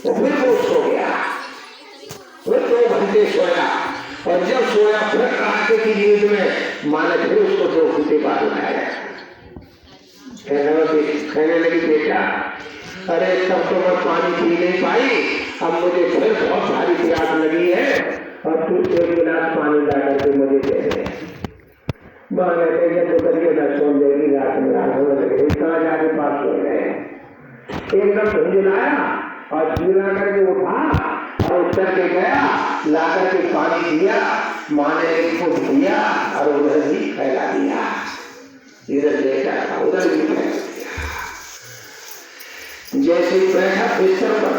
तो फिर वो सो गया, फिर 2 घंटे सोया और जब सोया फिर रात की नींद में माँ ने फिर उसको 2 घंटे बाद उठाया। कहने लगी बेटा अरे तब तो मैं पानी पी नहीं पाई, अब मुझे फिर बहुत सारी प्यास लगी है और तू 1 गिलास पानी ला करके मुझे दे दे। माँ ने कही तो करिए न सो देगी, रात में आने लगे इतना जाके पास हो गए, एकदम झुंझुलाया और झुला करके उठा और उठ करके गया, ला करके पानी दिया, माँ ने एक फूट दिया और उधर भी फैला दिया, इधर देखा था उधर भी फैला दिया। जैसे ही बैठा बिस्तर पर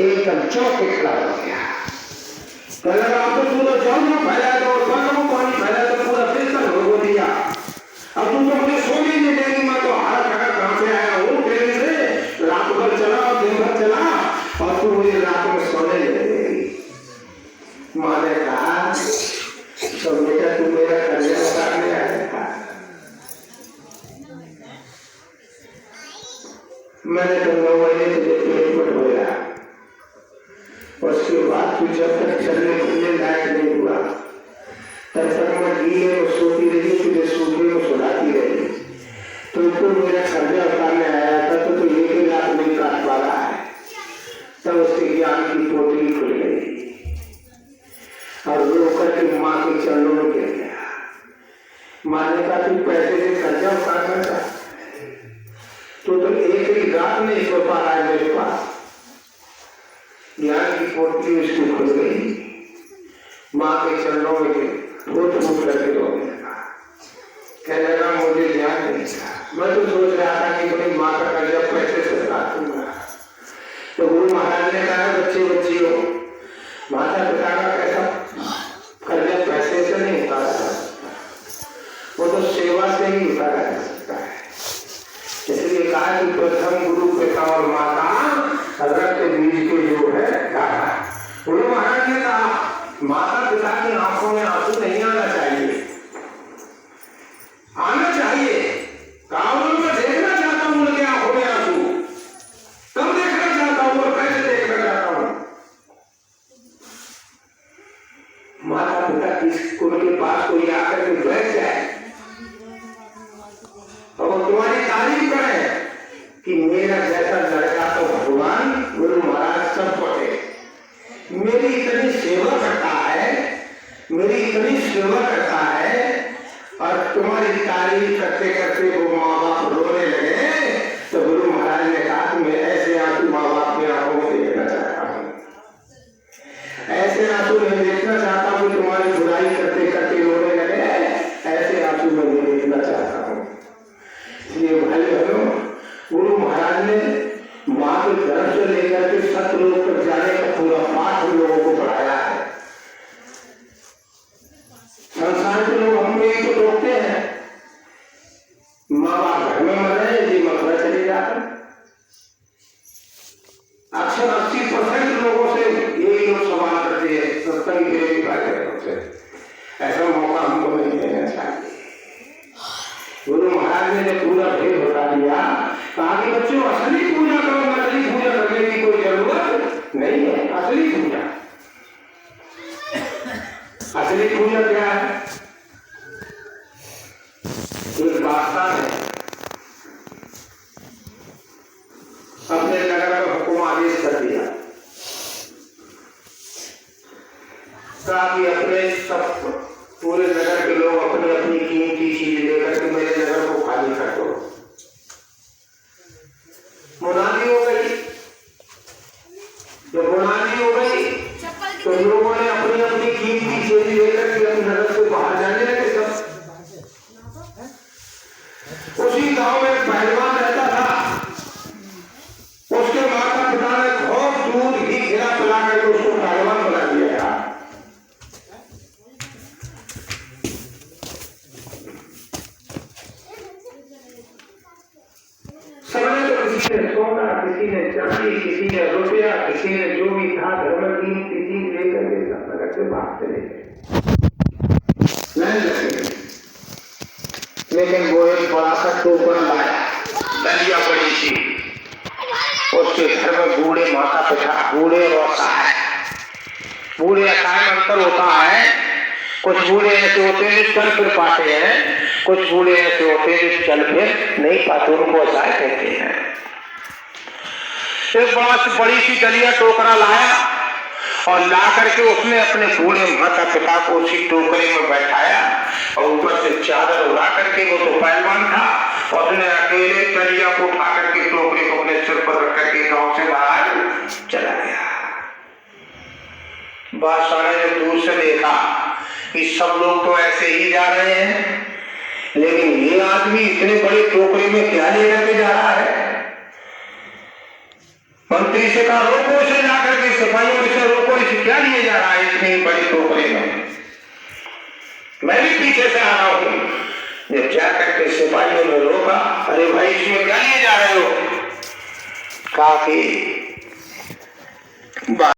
एकदम चौंक के खड़ा हो गया, कहने लगा आपको पूरा जल फैला दो और पानी फैला तो पूरा बिस्तर हो दिया, अब तुम तो मुझे सोने नहीं देगी, मैं तो हारा खड़ा कहाँ से आया हूँ, ट्रेन से रात भर चला और दिन भर चला और तू मुझे रात में सोने नहीं देगी। माँ ने कहा तो बेटा तू मेरा कर्जा उतारने आया था, मैंने तो 9 महीने तुझे पेट में ढोया, उसके बाद तू जब तक चलने फिरने लायक नहीं हुआ तब तक मैं गीले में सोती रही, तुझे सूखे में सुलाती रही, तुमको मेरा कर्जा उतारने आया था तो 1 लाख नहीं काट पा रहा है। तब उसके ज्ञान की पोटली खुल गई और रो करके माँ के चरणों में गिर गया। माँ ने कहा तू पैसे से कर्जा उतारना चाहता तो 1 ही रात में सो पा रहा है मेरे पास। ज्ञान की पोटली उसकी खुल गई, माँ के चरणों में फूट फूट करके रोने लगा, कहने लगा मुझे ज्ञान नहीं था, मैं तो सोच रहा था कि अपनी माँ का कर्जा पैसे से उतार दूंगा। तो गुरु महाराज ने कहा बच्चे बच्चियों माता पिता का कैसा कर्जा पैसे से नहीं उतारा जा सकता, वो तो सेवा से ही उतारा जा सकता है। इसलिए कहा कि प्रथम गुरु पिता और माता रक्त बीज के जो है दाता। गुरु महाराज ने कहा माता पिता की आंखों में आंसू नहीं आना चाहिए, आना चाहिए, कावल में देखना चाहता हूं उनके आंखों में आंसू, कब देखना चाहता हूं और कैसे देखना चाहता हूं। माता पिता की उनके पास कोई आकर के बैठ जाए और तुम्हारी तारीफ करे कि मेरा जैसा लड़का तो भगवान गुरु महाराज सब पढ़े, मेरी इतनी सेवा करता है, मेरी इतनी सेवा करता है, और तुम्हारी तारीफ करते करते वो माँ बाप रोने लगे तो गुरु महाराज ने कहा कि मैं ऐसे आंसू माँ बाप की आंखों में देखना चाहता हूँ, ऐसे आंसू नहीं देखना चाहता हूँ तुम्हारी बुराई करते करते रोने लगे, ऐसे आंसू मैं नहीं देखना चाहता हूँ। इसलिए भाई बहनों गुरु महाराज ने माँ के गर्भ से लेकर के सतलोक तक जाने का पूरा पाठ हम लोगों को पढ़ाया है। संसार के लोग हम यही तो रोकते हैं, माँ बाप घर में मर रहे जी मथुरा चले जाकर। अक्सर 80% लोगों से यही लोग सवाल करते हैं सत्संग के कार्यक्रमों से, ऐसा मौका हमको नहीं देना चाहिए। गुरु महाराज ने पूरा भेद बता दिया, कहा कि बच्चों असली पूजा करो, नकली पूजा करने की कोई जरूरत नहीं है। असली पूजा, असली पूजा क्या है? एक बादशाह है अपने नगर का हुक्म आदेश कर दिया, कहा कि अपने सब पूरे नगर के लोग अपनी अपनी कीमती चीज लेकर के मेरे नगर को खाली कर दो। मुनादी हो गई, जब मुनादी हो गई तो लोगों ने अपनी अपनी कीमती चीज लेकर के अपने नगर से बाहर जाने लगे। सब उसी गांव में एक पहलवान रहता था, उसके माता पिता ने बहुत दूध घी खिला पिला कर उसको पहलवान बना दिया था। सबने तो किसी ने सोना, किसी ने चांदी, किसी ने रुपया, किसी ने जो भी था घर में कीमती चीज लेकर के सब नगर से बाहर चले गए। लेकिन वो एक बड़ा सा टोकरा लाया, डलिया पड़ी थी, उस उसके घर में बूढ़े माता पिता, बूढ़े और असहाय, बूढ़े असहाय में अंतर होता है। कुछ बूढ़े ऐसे होते हैं जो चल फिर पाते हैं, कुछ बूढ़े ऐसे होते हैं जो चल फिर नहीं पाते, उनको असहाय कहते हैं। एक बड़ी सी डलिया टोकरा लाया और ला करके उसने अपने बूढ़े माता पिता को उसी टोकरे में बैठाया और ऊपर से चादर उड़ा करके, वो तो पहलवान था, और उसने अकेले डलिया को उठा करके टोकरे को अपने सिर पर रख करके गांव से बाहर चला गया। बादशाह ने जब दूर से देखा कि सब लोग तो ऐसे ही जा रहे हैं, लेकिन ये आदमी इतने बड़े टोकरे में क्या ले करके जा रहा है। मंत्री से कहा रोको इसे, जाकर के सिपाहियों से रोको, इसे क्या लिए जा रहा है इतनी बड़ी टोकरे में, मैं भी पीछे से आ रहा हूं। जब जाकर के सिपाहियों ने रोका, अरे भाई इसमें क्या लिए जा रहे हो, कहा कि